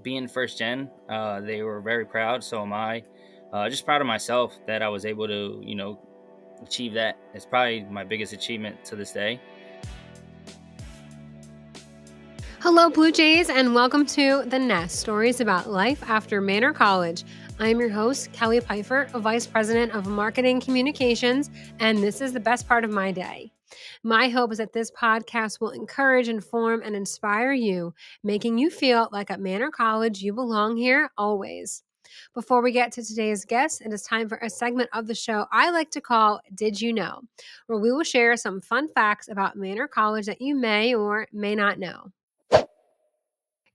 being first gen, they were very proud. So am I. Just proud of myself that I was able to, achieve that. It's probably my biggest achievement to this day. Hello, Blue Jays, and welcome to The Nest Stories about Life After Manor College. I'm your host, Kelly Pfeiffer, a Vice President of Marketing Communications, and this is the best part of my day. My hope is that this podcast will encourage, inform, and inspire you, making you feel like at Manor College you belong here always. Before we get to today's guest, it is time for a segment of the show I like to call Did You Know?, where we will share some fun facts about Manor College that you may or may not know.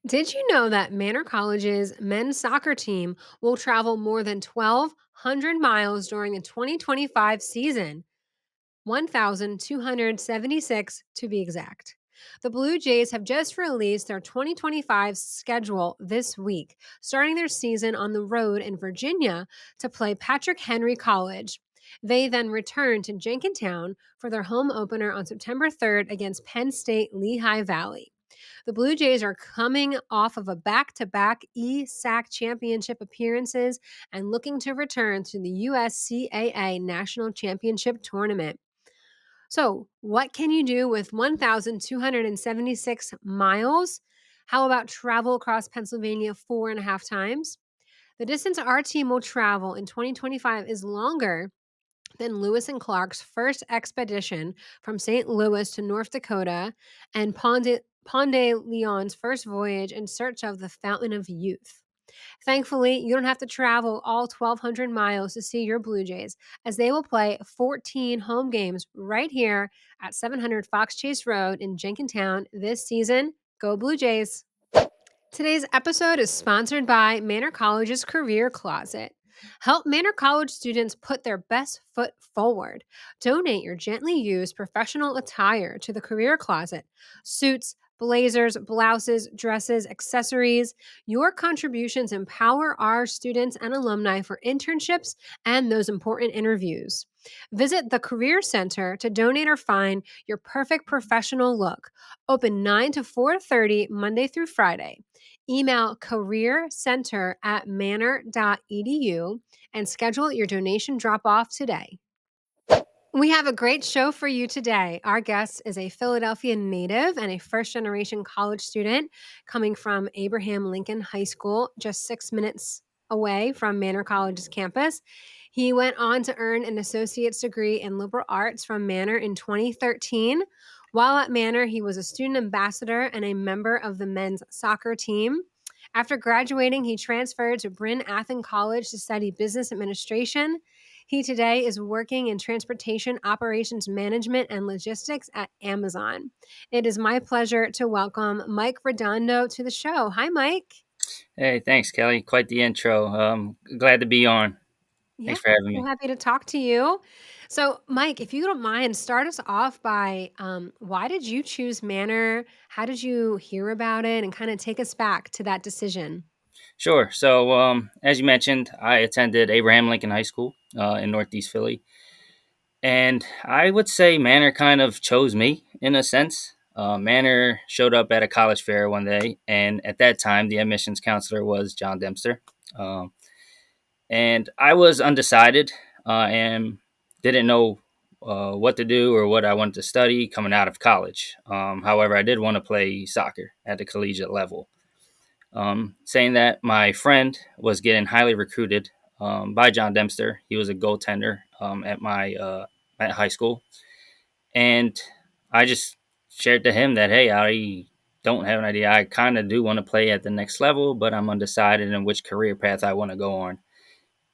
Did you know that Manor College's men's soccer team will travel more than 1,200 miles during the 2025 season? 1,276 to be exact. The Blue Jays have just released their 2025 schedule this week, starting their season on the road in Virginia to play Patrick Henry College. They then return to Jenkintown for their home opener on September 3rd against Penn State Lehigh Valley. The Blue Jays are coming off of a back-to-back ESAC championship appearances and looking to return to the USCAA National Championship Tournament. So, what can you do with 1,276 miles? How about travel across Pennsylvania 4.5 times? The distance our team will travel in 2025 is longer than Lewis and Clark's first expedition from St. Louis to North Dakota and Ponde Leon's first voyage in search of the Fountain of Youth. Thankfully, you don't have to travel all 1,200 miles to see your Blue Jays, as they will play 14 home games right here at 700 Fox Chase Road in Jenkintown this season. Go Blue Jays! Today's episode is sponsored by Manor College's Career Closet. Help Manor College students put their best foot forward. Donate your gently used professional attire to the Career Closet. Suits, blazers, blouses, dresses, accessories. Your contributions empower our students and alumni for internships and those important interviews. Visit the Career Center to donate or find your perfect professional look. Open 9 to 4:30 Monday through Friday. Email careercenter@manor.edu and schedule your donation drop-off today. We have a great show for you today. Our guest is a Philadelphia native and a first-generation college student coming from Abraham Lincoln High School, just 6 minutes away from Manor College's campus. He went on to earn an associate's degree in liberal arts from Manor in 2013. While at Manor, he was a student ambassador and a member of the men's soccer team. After graduating, he transferred to Bryn Athyn College to study business administration. He today is working in transportation operations management and logistics at Amazon. It is my pleasure to welcome Mike Redondo to the show. Hi, Mike. Hey, thanks, Kelly. Quite the intro. Glad to be on. Yeah, Thanks for having so me. happy to talk to you. So, Mike, if you don't mind, start us off by why did you choose Manor? How did you hear about it? And kind of take us back to that decision. Sure. So, as you mentioned, I attended Abraham Lincoln High School in Northeast Philly, and I would say Manor kind of chose me in a sense. Manor showed up at a college fair one day, and at that time, the admissions counselor was John Dempster. Um, and I was undecided and didn't know what to do or what I wanted to study coming out of college. However, I did want to play soccer at the collegiate level. Saying that, my friend was getting highly recruited by John Dempster. He was a goaltender at my at high school, and I just shared to him that, hey, I don't have an idea. I kind of do want to play at the next level, but I'm undecided in which career path I want to go on.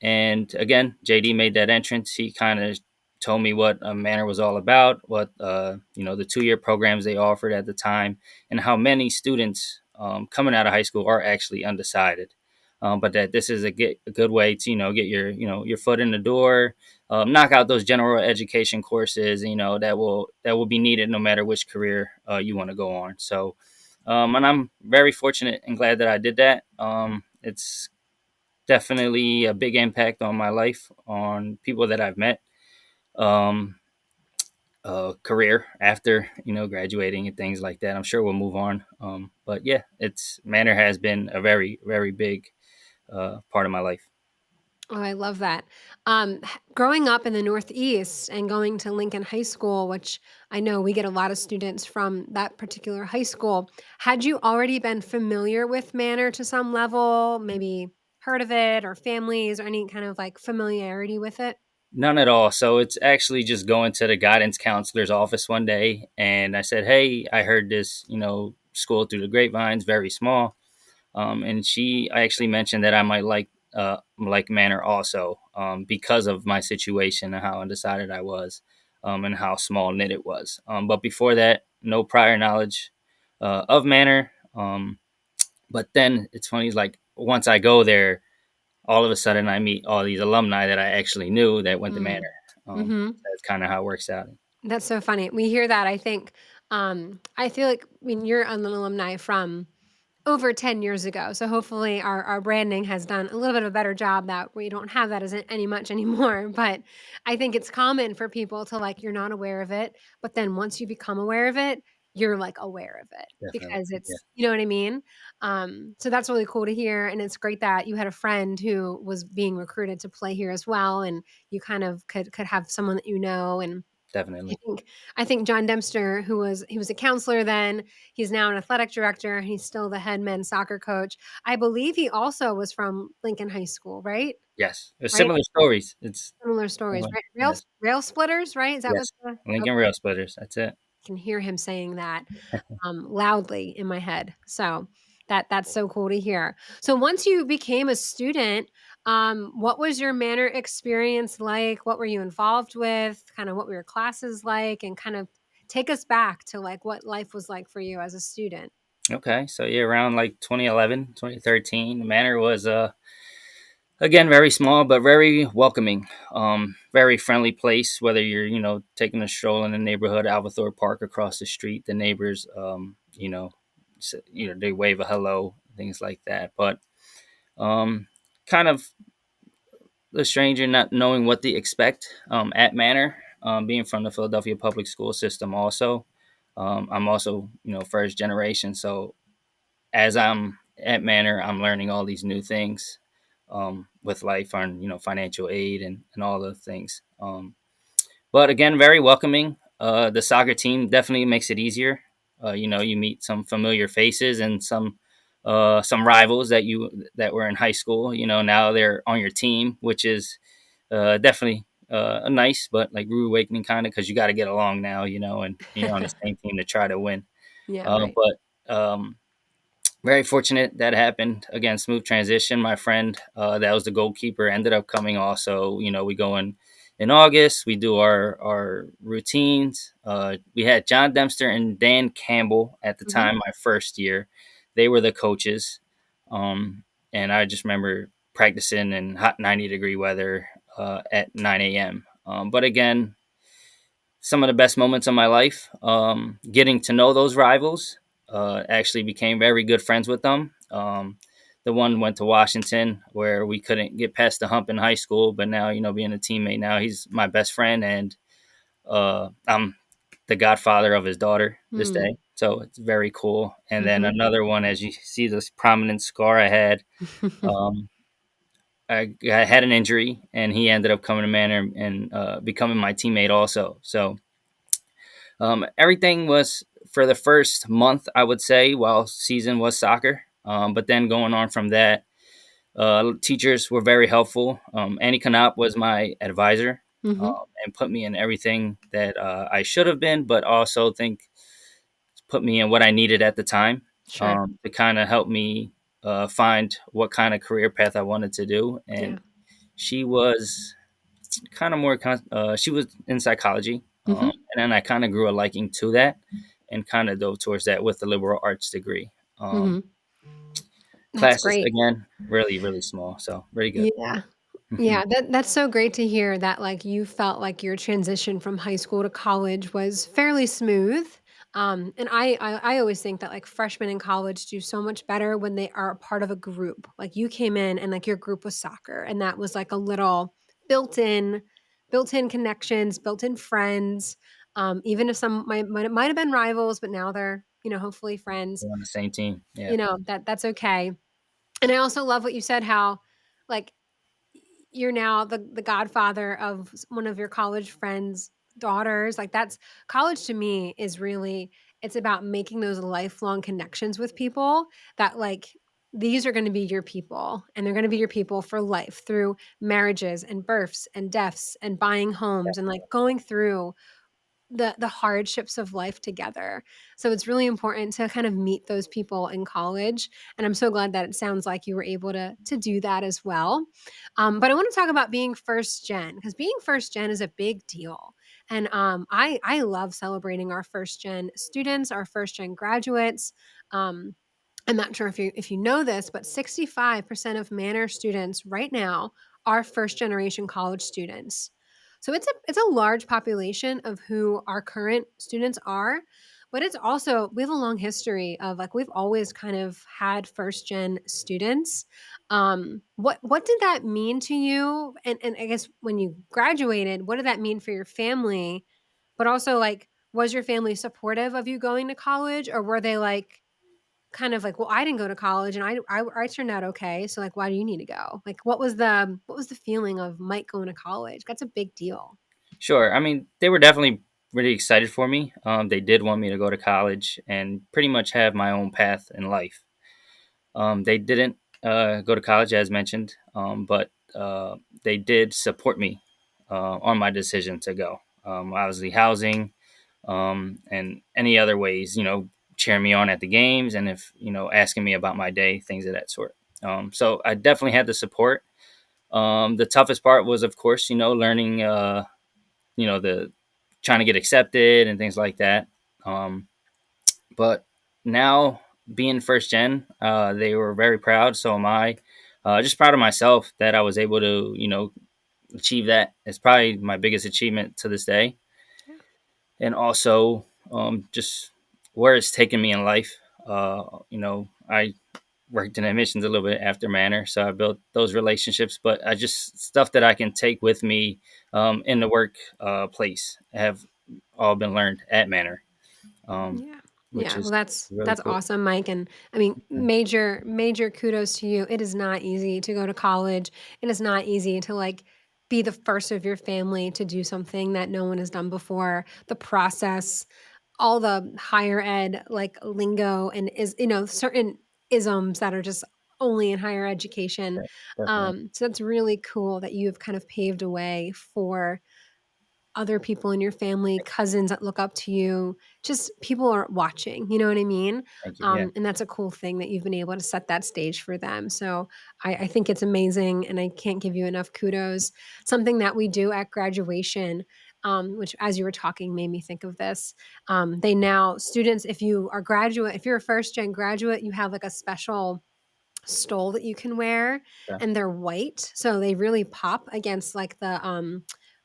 And again, JD made that entrance. He kind of told me what a Manor was all about, what the 2 year programs they offered at the time, and how many students coming out of high school are actually undecided. But that this is a good way to get your foot in the door, knock out those general education courses, that will be needed no matter which career you want to go on. So, and I'm very fortunate and glad that I did that. It's definitely a big impact on my life, on people that I've met. Um, career after graduating and things like that. I'm sure we'll move on. But yeah, it's Manor has been a very very big part of my life. Oh, I love that. Growing up in the Northeast and going to Lincoln High School, which I know we get a lot of students from that particular high school, had you already been familiar with Manor to some level? Maybe heard of it or families or any kind of like familiarity with it? None at all. So it's actually just going to the guidance counselor's office one day, and I said, "Hey, I heard this, school through the grapevines, very small." And I actually mentioned that I might like Manor also, because of my situation and how undecided I was, and how small knit it was. But before that, no prior knowledge of Manor. But then it's funny, like once I go there, all of a sudden I meet all these alumni that I actually knew that went to Manor. Mm. Mhm. That's kind of how it works out. That's so funny. We hear that, I think, I feel like, I mean, you're an alumni from over 10 years ago. So hopefully our branding has done a little bit of a better job that we don't have that as any much anymore. But I think it's common for people to like, you're not aware of it. But then once you become aware of it, you're like aware of it Definitely, because yeah, it's, you know what I mean? So that's really cool to hear. And it's great that you had a friend who was being recruited to play here as well. And you kind of could have someone that you know. And I definitely, think I think John Dempster, he was a counselor then, he's now an athletic director, he's still the head men's soccer coach. I believe he also was from Lincoln High School, right? yes. There's Right? similar stories. It's Similar stories, right? yes, Rail splitters, right? Is that what yes. the Lincoln okay, Rail Splitters. That's it. I can hear him saying that, loudly in my head. So that's so cool to hear. So once you became a student, what was your Manor experience like? What were you involved with? Kind of what were your classes like? And kind of take us back to like what life was like for you as a student. Okay, so yeah, around like 2011, 2013, Manor was again very small but very welcoming. Very friendly place. Whether you're taking a stroll in the neighborhood, Albathor Park across the street, the neighbors, they wave a hello, things like that. But kind of the stranger not knowing what to expect at Manor, being from the Philadelphia public school system. Also, I'm also first generation, so as I'm at Manor, I'm learning all these new things with life on financial aid and all the things. But again, very welcoming. The soccer team definitely makes it easier. You meet some familiar faces and some rivals that were in high school. Now they're on your team, which is definitely a nice but like rude awakening kind of, because you got to get along now, and you're on the same team to try to win. Yeah, right. But very fortunate that happened. Again, smooth transition. My friend that was the goalkeeper ended up coming also. We go in August. We do our routines. We had John Dempster and Dan Campbell at the Mhm. time, my first year. They were the coaches. Um, and I just remember practicing in hot 90-degree weather at 9 a.m. But again, some of the best moments of my life. Getting to know those rivals, actually became very good friends with them. The one went to Washington, where we couldn't get past the hump in high school, but now being a teammate now, he's my best friend, and I'm the godfather of his daughter this Mm. day. So it's very cool. And then Mhm. another one, as you see this prominent scar I had. Um, I had an injury, and he ended up coming to Manor and becoming my teammate also. So everything was for the first month, I would say, while season was soccer. But then going on from that, teachers were very helpful. Annie Canop was my advisor, Mhm. and put me in everything that I should have been, but also think put me in what I needed at the time, Sure. to kind of help me find what kind of career path I wanted to do. And Yeah. she was kind of she was in psychology, Mhm. and then I kind of grew a liking to that and kind of dove towards that with the liberal arts degree. Mhm. That's Classes great. again, really really small, so very good. Yeah. Yeah, that's so great to hear that, like, you felt like your transition from high school to college was fairly smooth. And I always think that, like, freshmen in college do so much better when they are a part of a group. Like, you came in and, like, your group was soccer, and that was, like, a little built-in built-in connections, built-in friends. Even if some might have been rivals, but now they're, hopefully friends. We're on the same team. Yeah. That's okay. And I also love what you said, how like you're now the godfather of one of your college friends' daughters. Like, that's college to me is really, it's about making those lifelong connections with people that, like, these are going to be your people, and they're going to be your people for life through marriages and births and deaths and buying homes and like going through the hardships of life together. So it's really important to kind of meet those people in college, and I'm so glad that it sounds like you were able to do that as well. But I want to talk about being first gen, because being first gen is a big deal, and I love celebrating our first gen students, our first gen graduates. Um, I'm not sure if you know this, but 65% of Manor students right now are first generation college students. So it's a large population of who our current students are, but it's also, we have a long history of, like, we've always kind of had first gen students. What did that mean to you? And I guess when you graduated, what did that mean for your family? But also, like, was your family supportive of you going to college, or were they like kind of like, well, I didn't go to college and I turned out okay, so like, why do you need to go? Like, what was the feeling of Mike going to college? That's a big deal. Sure. I mean, they were definitely really excited for me. They did want me to go to college and pretty much have my own path in life. They didn't go to college, as mentioned, but they did support me on my decision to go. Obviously, housing and any other ways, cheering me on at the games, and if asking me about my day, things of that sort. So I definitely had the support. The toughest part was, of course, learning, the trying to get accepted and things like that. Um, but now being first gen, they were very proud. So am I. Just proud of myself that I was able to, achieve that. It's probably my biggest achievement to this day. Yeah. And also, just where it's taken me in life. I worked in admissions a little bit after Manor, so I built those relationships. But I just stuff that I can take with me in the work place have all been learned at Manor, um, Yeah. which Yeah. Well, is that's really that's cool. awesome, Mike. And I mean, major kudos to you. It is not easy to go to college. It is not easy to like be the first of your family to do something that no one has done before. The process, all the higher ed like lingo and is, certain isms that are just only in higher education. Yeah, definitely. So that's really cool that you have kind of paved a way for other people in your family, cousins that look up to you, just people are watching, you know what I mean? Thank you. Yeah, And that's a cool thing that you've been able to set that stage for them. So I think it's amazing, and I can't give you enough kudos. Something that we do at graduation, which as you were talking made me think of this. They now, students, if you're a first gen graduate, you have like a special stole that you can wear, yeah. and they're white, so they really pop against like the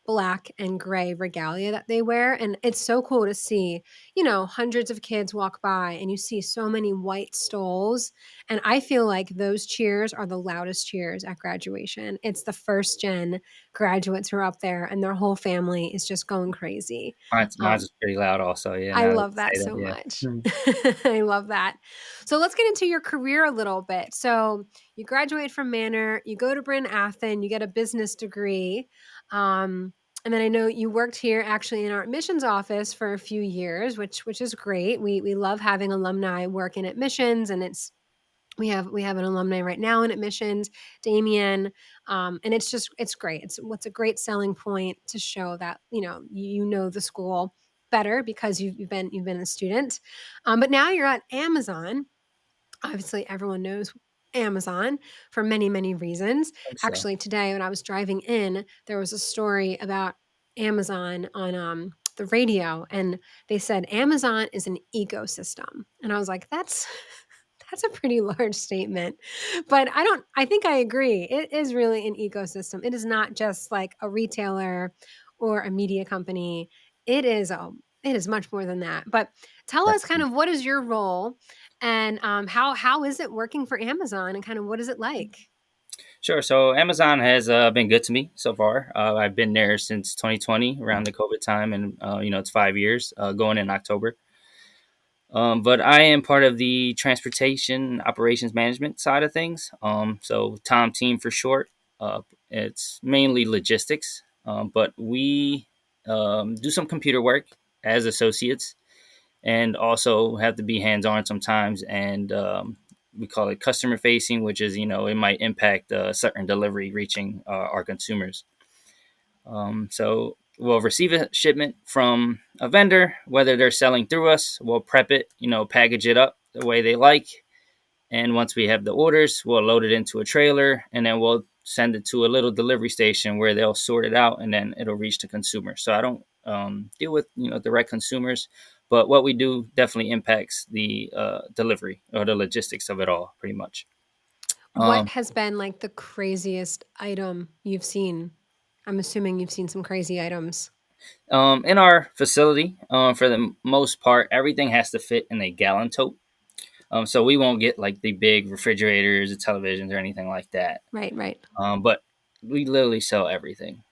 black and gray regalia that they wear. And it's so cool to see, hundreds of kids walk by and you see so many white stoles, and I feel like those cheers are the loudest cheers at graduation. It's the first gen graduates who are up there and their whole family is just going crazy. Mine's um, is pretty loud, also. Yeah, I now that you love that say that, so yeah. much. I love that. So let's get into your career a little bit. So you graduate from Manor, you go to Bryn Athen, you get a business degree. And then I know you worked here actually in our admissions office for a few years, which is great. We love having alumni work in admissions, and we have an alumni right now in admissions, Damien, and it's great. It's what's a great selling point to show that you know the school better because you've been a student. But now you're at Amazon. Obviously, everyone knows Amazon for many reasons. I think so. Actually, today when I was driving in, there was a story about Amazon on the radio, and they said Amazon is an ecosystem, and I was like, that's a pretty large statement. But I think I agree. It is really an ecosystem. It is not just like a retailer or a media company. It is much more than that. But tell us kind Definitely. of, what is your role, and how is it working for Amazon, and kind of what is it like? Sure. So Amazon has been good to me so far. I've been there since 2020, around the COVID time, and it's 5 years going in October. But I am part of the transportation operations management side of things. So Tom Team for short. It's mainly logistics, but we do some computer work as associates, and also have to be hands on sometimes. And we call it customer facing, which is it might impact a certain delivery reaching our consumers. So we'll receive a shipment from a vendor, whether they're selling through us. We'll prep it, package it up the way they like, and once we have the orders, we'll load it into a trailer, and then we'll send it to a little delivery station where they'll sort it out, and then it'll reach the consumer. So I don't deal with direct consumers, but what we do definitely impacts the delivery or the logistics of it all, pretty much. What Um, has been like the craziest item you've seen? I'm assuming you've seen some crazy items. in our facility, for the most part, everything has to fit in a gallon tote. So we won't get like the big refrigerators, or televisions, or anything like that. Right, right. But we literally sell everything.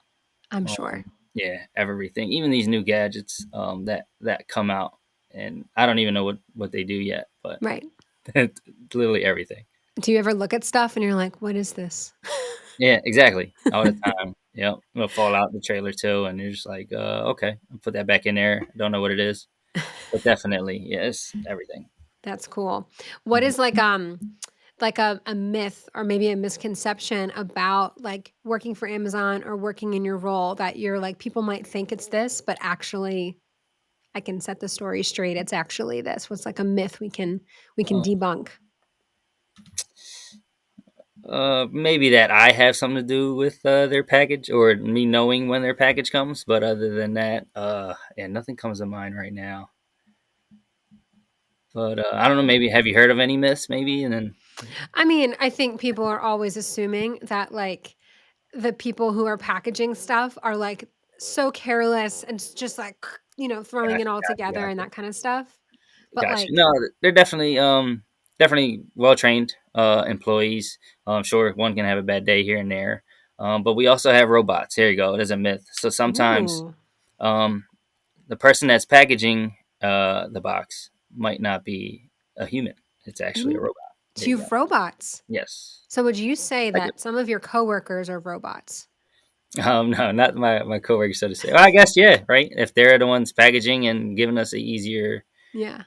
I'm sure. Yeah, everything, even these new gadgets that come out, and I don't even know what they do yet, but Right. literally everything. Do you ever look at stuff and you're like, what is this? Yeah, exactly, all the time. Yep, it'll fall out the trailer too, and you're just like, okay, I'll put that back in there. I don't know what it is, but definitely, yes, everything. That's cool. What Mhm. is like a myth or maybe a misconception about like working for Amazon or working in your role that you're like people might think it's this, but actually I can set the story straight. It's actually this. What's like a myth we can Uh, debunk? maybe that I have something to do with their package, or me knowing when their package comes, but other than that, yeah, nothing comes to mind right now. But I don't know. Maybe have you heard of any myths? Maybe, and then I mean, I think people are always assuming that like the people who are packaging stuff are like so careless and just like, throwing it gotcha, all gotcha, together and gotcha, that kind of stuff. But gotcha. like, No, they're definitely well trained employees. Sure, one can have a bad day here and there, but we also have robots. Here you go. There's a myth. So sometimes ooh, um, the person that's packaging the box might not be a human. It's actually a ooh. robot. There So you you go. have robots. Yes. So would you say Like that some of your coworkers are robots? no, not my coworker, so to say. Well, I guess yeah, right. If they're the ones packaging and giving us a easier Yeah.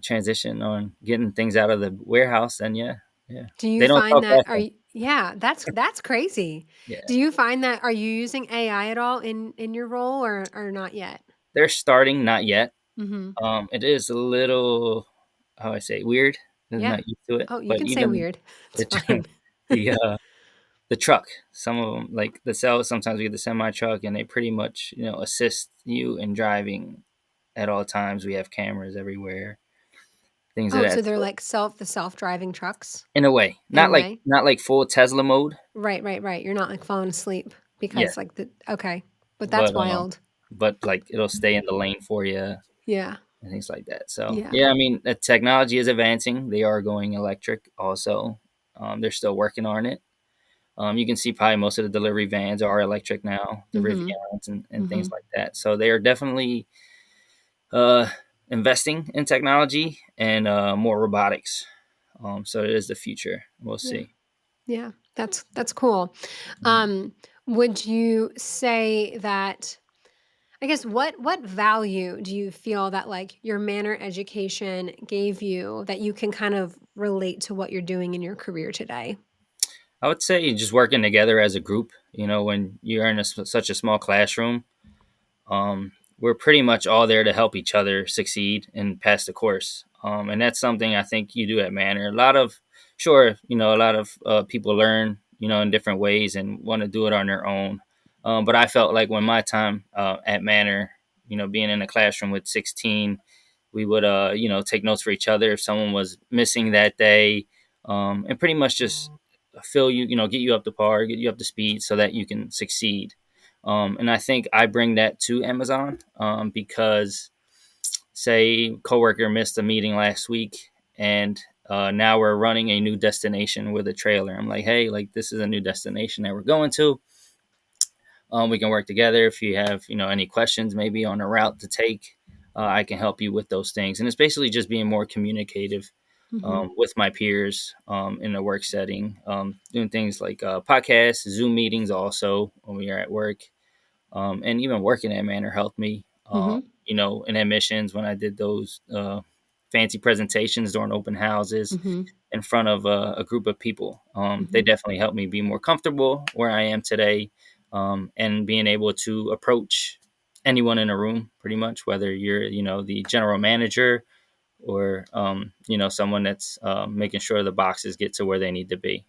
transition on getting things out of the warehouse, then yeah, yeah. Do you They don't find talk that fast are though. you yeah, that's crazy. Yeah, Do you find that are you using AI at all in your role or not yet? they're starting, not yet. Mhm. It is a little, how I say, weird. I'm Yeah. not used to it, Oh, you but can say even weird. It's the fine. the the truck, some of them like the cells. Sometimes we get the semi truck, and they pretty much assist you in driving at all times. We have cameras everywhere, things of Oh, that so they're sort. like the self-driving trucks In a way, in a not like way? not like full Tesla mode. Right, right, right. You're not like falling asleep Yeah, because like the okay. But that's but wild. like it'll stay in the lane for you Yeah. and things like that. So Yeah. yeah, I mean, the technology is advancing. They are going electric. Also, they're still working on it. You can see probably most of the delivery vans are electric now, the Mhm. Rivians and things Mhm. like that. So they are definitely uh, investing in technology and more robotics. So it is the future. We'll Yeah. see. Yeah. That's cool. Mhm. Um, would you say that I guess what value do you feel that like your manner education gave you that you can kind of relate to what you're doing in your career today? I would say just working together as a group. When you're in such a small classroom, we're pretty much all there to help each other succeed and pass the course. And that's something I think you do at Manor. Sure, a lot of people learn, in different ways and want to do it on their own. But I felt like when my time at Manor, being in a classroom with 16, we would, take notes for each other if someone was missing that day, and pretty much just fill you, get you up to par, get you up to speed so that you can succeed. And I think I bring that to Amazon because, say, coworker missed a meeting last week, and now we're running a new destination with a trailer. I'm like, hey, like this is a new destination that we're going to. We can work together. If you have, any questions maybe on a route to take, I can help you with those things. And it's basically just being more communicative Mm-hmm. with my peers in the work setting, doing things like podcasts, Zoom meetings also when we are at work, and even working at Manor helped me. Mm-hmm. In admissions when I did those fancy presentations during open houses Mm-hmm. in front of a group of people. They Mm-hmm. definitely helped me be more comfortable where I am today, and being able to approach anyone in a room, pretty much, whether you're, the general manager or, someone that's making sure the boxes get to where they need to be.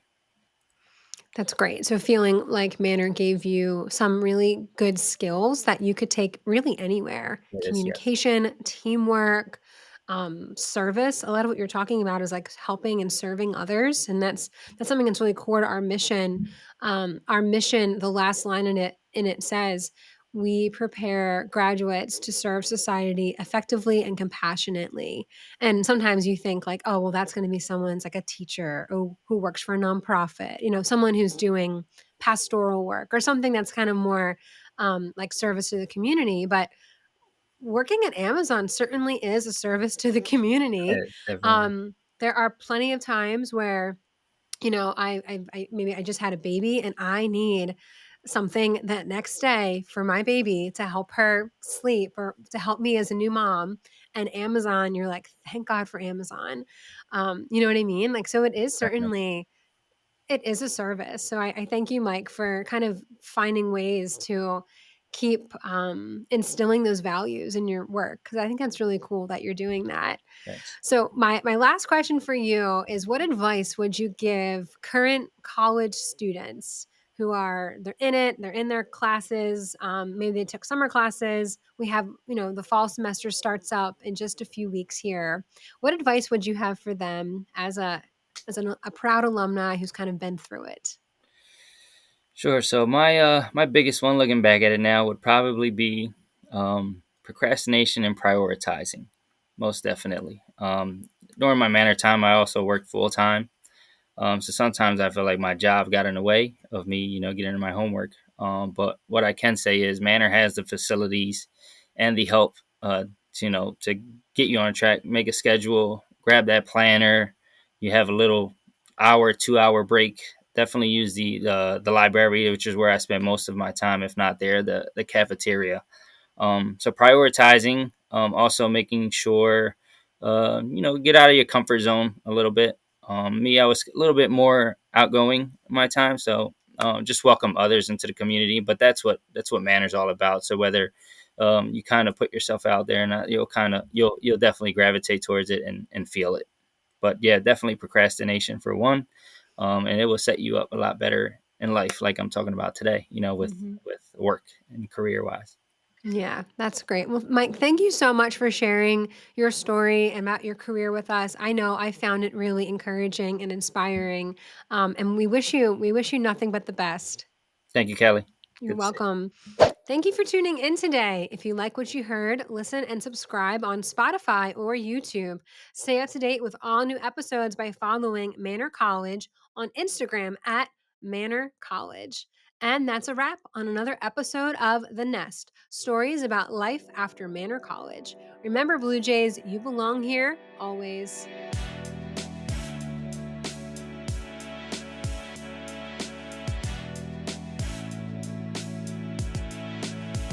That's great. So feeling like Manor gave you some really good skills that you could take really anywhere. It is, yes. Communication, teamwork, service. A lot of what you're talking about is like helping and serving others. And that's something that's really core to our mission. Our mission, the last line in it says, we prepare graduates to serve society effectively and compassionately. And sometimes you think like, oh, well, that's going to be someone's like a teacher who works for a nonprofit, someone who's doing pastoral work or something that's kind of more like service to the community. But working at Amazon certainly is a service to the community. It definitely is. There are plenty of times where I maybe I just had a baby and I need something that next day for my baby to help her sleep or to help me as a new mom. And Amazon, you're like, thank God for Amazon. You know what I mean? Like, so Definitely. it is a service. So I thank you, Mike, for kind of finding ways to keep instilling those values in your work because I think that's really cool that you're doing that. Thanks. So my last question for you is what advice would you give current college students who are they're in their classes, maybe they took summer classes. We have, the fall semester starts up in just a few weeks here. What advice would you have for them as a proud alumni who's kind of been through it? Sure. So my biggest one, looking back at it now, would probably be procrastination and prioritizing. Most definitely. During my manor time, I also worked full time. So sometimes I feel like my job got in the way of me, getting into my homework. But what I can say is Manor has the facilities and the help, to get you on track, make a schedule, grab that planner. You have a little hour, 2 hour break. Definitely use the library, which is where I spend most of my time. If not there, the cafeteria. So prioritizing, also making sure, get out of your comfort zone a little bit. Me, I was a little bit more outgoing my time, so just welcome others into the community. But that's what Manor's all about. So whether you kind of put yourself out there, and you'll definitely gravitate towards it and feel it. But yeah, definitely procrastination for one, and it will set you up a lot better in life, like I'm talking about today. Mhm. With work and career wise. Yeah, that's great. Well, Mike, thank you so much for sharing your story and about your career with us. I know I found it really encouraging and inspiring, and we wish you nothing but the best. Thank you, Kelly. You're Good to see you. welcome. Thank you for tuning in today. If you like what you heard, listen and subscribe on Spotify or YouTube. Stay up to date with all new episodes by following Manor College on Instagram at Manor College. And that's a wrap on another episode of The Nest Stories about life after Manor College. Remember, Blue Jays, you belong here always.